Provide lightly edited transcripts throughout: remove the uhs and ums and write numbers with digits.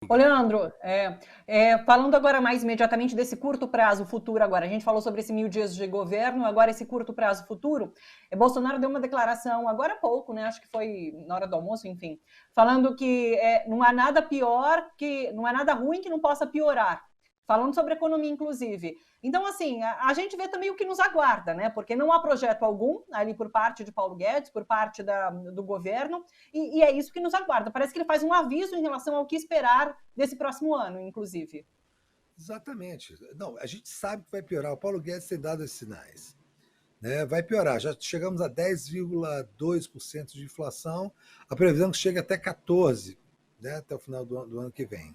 Ô, Leandro, falando agora mais imediatamente desse curto prazo futuro agora, a gente falou sobre esse 1.000 dias de governo, agora esse curto prazo futuro, Bolsonaro deu uma declaração agora há pouco, né, acho que foi na hora do almoço, enfim, falando que não há nada pior, que não há nada ruim que não possa piorar, falando sobre economia, inclusive. Então, assim, a gente vê também o que nos aguarda, né, porque não há projeto algum ali por parte de Paulo Guedes, por parte do governo, e é isso que nos aguarda. Parece que ele faz um aviso em relação ao que esperar desse próximo ano, inclusive. Exatamente. Não, a gente sabe que vai piorar. O Paulo Guedes tem dado esses sinais. Né? Vai piorar. Já chegamos a 10,2% de inflação. A previsão é que chega até 14%, né? Até o final do ano que vem.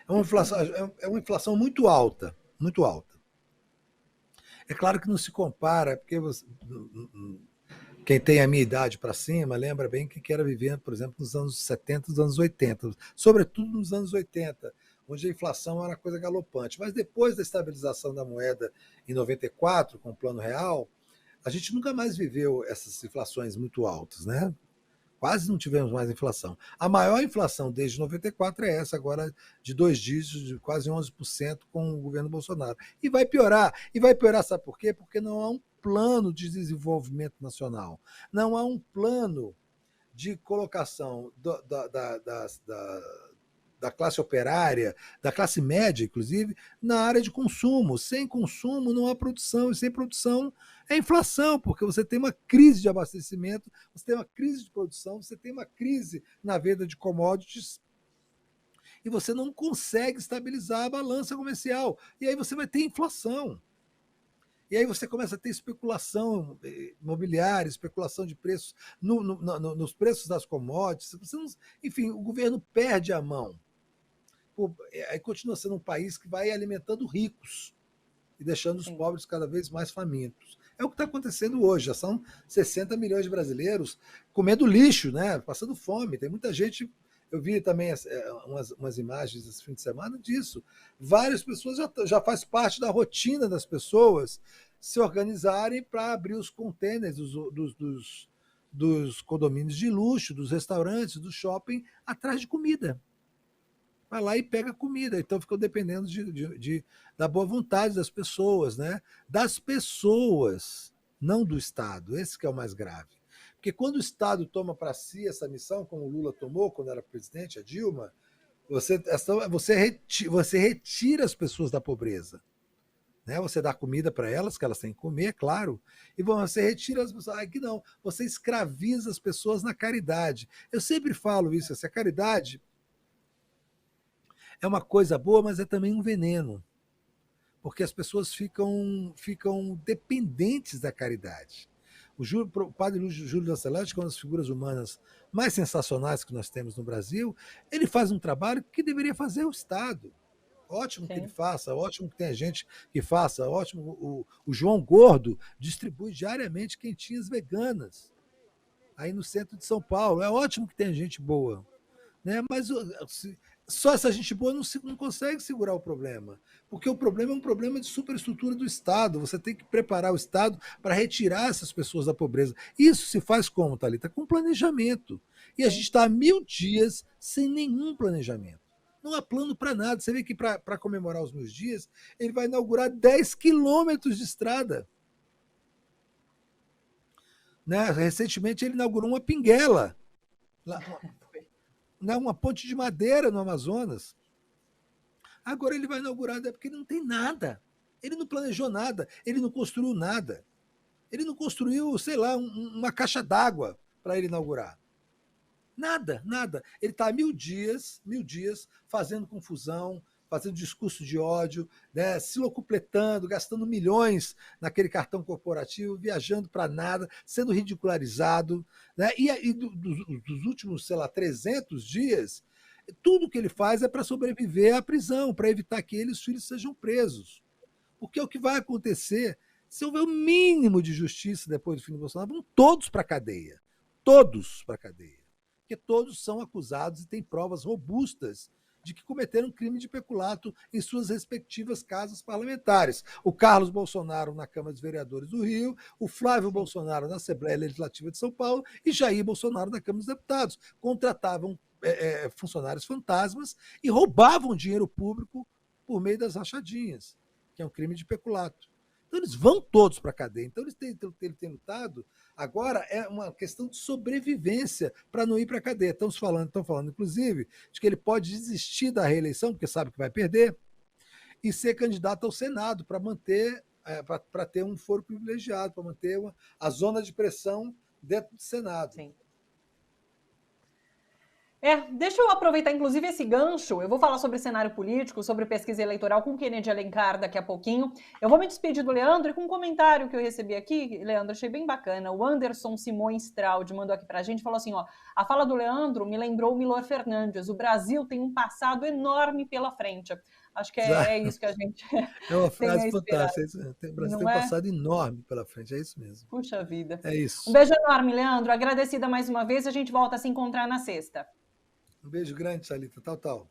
É uma inflação muito alta, muito alta. É claro que não se compara, porque quem tem a minha idade para cima lembra bem que era vivendo, por exemplo, nos anos 70, nos anos 80, sobretudo nos anos 80, onde a inflação era coisa galopante. Mas depois da estabilização da moeda em 94, com o Plano Real, a gente nunca mais viveu essas inflações muito altas, né? Quase não tivemos mais inflação. A maior inflação desde 94 é essa agora de 2 dígitos, de quase 11% com o governo Bolsonaro. E vai piorar. E vai piorar, sabe por quê? Porque não há um plano de desenvolvimento nacional. Não há um plano de colocação da classe operária, da classe média, inclusive, na área de consumo. Sem consumo não há produção, e sem produção é inflação, porque você tem uma crise de abastecimento, você tem uma crise de produção, você tem uma crise na venda de commodities e você não consegue estabilizar a balança comercial. E aí você vai ter inflação. E aí você começa a ter especulação imobiliária, especulação de preços nos preços das commodities. Enfim, o governo perde a mão. Aí continua sendo um país que vai alimentando ricos e deixando os Sim. pobres cada vez mais famintos. É o que está acontecendo hoje. Já são 60 milhões de brasileiros comendo lixo, né? Passando fome. Tem muita gente. Eu vi também umas imagens esse fim de semana disso. Várias pessoas já faz parte da rotina das pessoas se organizarem para abrir os contêineres dos condomínios de luxo, dos restaurantes, do shopping, atrás de comida. Vai lá e pega comida. Então ficou dependendo da boa vontade das pessoas, né? Das pessoas, não do Estado. Esse que é o mais grave. Porque quando o Estado toma para si essa missão, como o Lula tomou quando era presidente, a Dilma, você retira as pessoas da pobreza. Né? Você dá comida para elas, que elas têm que comer, é claro, e você retira as pessoas. Aqui não, você escraviza as pessoas na caridade. Eu sempre falo isso, essa caridade é uma coisa boa, mas é também um veneno, porque as pessoas ficam dependentes da caridade. O padre Júlio da Celeste, que é uma das figuras humanas mais sensacionais que nós temos no Brasil, ele faz um trabalho que deveria fazer o Estado. Ótimo que ele Sim. faça, ótimo que tenha gente que faça, ótimo. O João Gordo distribui diariamente quentinhas veganas aí no centro de São Paulo. É ótimo que tenha gente boa, né? Mas só essa gente boa não consegue segurar o problema, porque o problema é um problema de superestrutura do Estado. Você tem que preparar o Estado para retirar essas pessoas da pobreza. Isso se faz como, Thalita? Com planejamento. E a gente Sim. está há 1.000 dias sem nenhum planejamento. Não há plano para nada. Você vê que para comemorar os 1.000 dias, ele vai inaugurar 10 quilômetros de estrada. Né? Recentemente ele inaugurou uma pinguela, uma ponte de madeira no Amazonas. Agora ele vai inaugurar, porque ele não tem nada. Ele não planejou nada, ele não construiu nada. Ele não construiu, sei lá, uma caixa d'água para ele inaugurar. Nada, nada. Ele está há 1.000 dias, fazendo confusão, fazendo discurso de ódio, né, se locupletando, gastando milhões naquele cartão corporativo, viajando para nada, sendo ridicularizado. Né, e dos últimos, sei lá, 300 dias, tudo que ele faz é para sobreviver à prisão, para evitar que ele e os filhos sejam presos. Porque é o que vai acontecer se houver o mínimo de justiça depois do fim do Bolsonaro, vão todos para a cadeia. Todos para a cadeia. Porque todos são acusados e têm provas robustas de que cometeram crime de peculato em suas respectivas casas parlamentares. O Carlos Bolsonaro na Câmara dos Vereadores do Rio, o Flávio Sim. Bolsonaro na Assembleia Legislativa de São Paulo e Jair Bolsonaro na Câmara dos Deputados. Contratavam funcionários fantasmas e roubavam dinheiro público por meio das rachadinhas, que é um crime de peculato. Então eles vão todos para a cadeia. Então eles têm lutado. Agora é uma questão de sobrevivência para não ir para a cadeia. Estão falando, inclusive, de que ele pode desistir da reeleição, porque sabe que vai perder, e ser candidato ao Senado para manter, para ter um foro privilegiado, para manter a zona de pressão dentro do Senado. Sim. Deixa eu aproveitar, inclusive, esse gancho. Eu vou falar sobre cenário político, sobre pesquisa eleitoral com Kennedy Alencar daqui a pouquinho. Eu vou me despedir do Leandro e com um comentário que eu recebi aqui, Leandro, achei bem bacana. O Anderson Simões Traud mandou aqui pra gente, falou assim, ó, a fala do Leandro me lembrou o Milor Fernandes. O Brasil tem um passado enorme pela frente. Acho que é isso que a gente É uma tem frase a esperar. fantástica. O Brasil Não tem um é? passado enorme pela frente, é isso mesmo. Puxa vida. É isso. Um beijo enorme, Leandro. Agradecida mais uma vez. A gente volta a se encontrar na sexta. Um beijo grande, Thalita. Tal.